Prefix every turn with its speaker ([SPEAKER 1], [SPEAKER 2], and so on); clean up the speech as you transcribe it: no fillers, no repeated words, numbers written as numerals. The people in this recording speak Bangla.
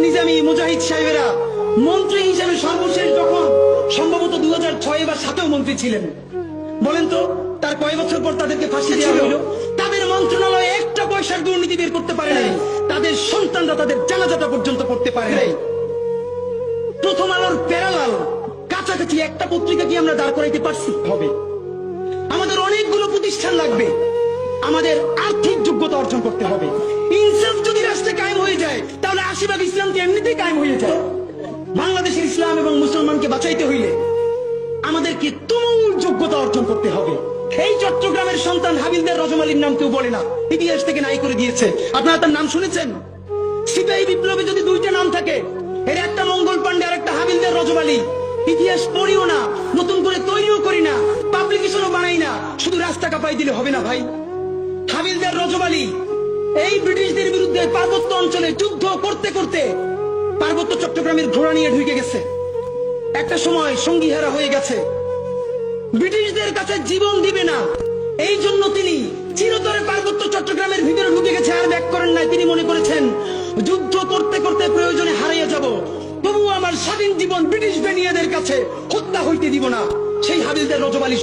[SPEAKER 1] নিজামী মুজাহিদ সাহেবেরা মন্ত্রী হিসেবে সর্বশেষ যখন সম্ভবত 2006 বা 2007 মন্ত্রী ছিলেন, বলেন তো তার কয় বছর পর তাদেরকে ফাঁসি দেওয়া হলো? তাদের মন্ত্রণালয়ে একটা পয়সার দুর্নীতি বের করতে পারে নাই, তাদের সন্তানরা তাদের জানাজাটা পর্যন্ত করতে পারে নাই। প্রথম আলোর প্যারালাল কাছাকাছি একটা পত্রিকা কি আমরা দাঁড় করাইতে পারছি? হবে। আমাদের অনেকগুলো প্রতিষ্ঠান লাগবে, আমাদের আর্থিক যোগ্যতা অর্জন করতে হবে। ইনসাফ যদি রাষ্ট্রে কায়েম হয়ে যায় তাহলে 80% ইসলাম তো এমনিতেই কায়েম হয়ে যায়। বাংলাদেশের ইসলাম এবং মুসলমানকে বাঁচাইতে হইলে আমাদেরকে তুমুল যোগ্যতা অর্জন করতে হবে। এই চট্টগ্রামের সন্তান হাবিলদার রজম আলীর নাম কেউ বলে না, ইতিহাস থেকে নাই করে দিয়েছে। আপনারা তার নাম শুনেছেন? সিপাহী বিপ্লবে যদি দুইটা নাম থাকে, এর একটা মঙ্গল পান্ডে আর একটা হাবিলদার রজম আলী, ইতিহাস পড়িও না, নতুন করে তৈরিও করি না, পাবলিকেশনও বানাই না, শুধু রাস্তা কাঁপাই দিলে হবে না ভাই। হাবিলদার রজব আলী এই ব্রিটিশদের বিরুদ্ধে পার্বত্য অঞ্চলে যুদ্ধ করতে করতে পার্বত্য চট্টগ্রামের ঘোড়া নিয়ে ঢুকে গেছে। একটা সময় সঙ্গীহারা হয়ে গেছে, ব্রিটিশদের কাছে জীবন দিবে না, এই জন্য তিনি চিরতরে পার্বত্য চট্টগ্রামের ভিতরে ঢুকে গেছে, আর ব্যাক করেন নাই। তিনি মনে করেছেন যুদ্ধ করতে করতে প্রয়োজনে হারিয়ে যাব, তবুও আমার স্বাধীন জীবন ব্রিটিশ বেনিয়াদের কাছে হত্যা হইতে দিব না। সেই হাবিলদার রজব আলী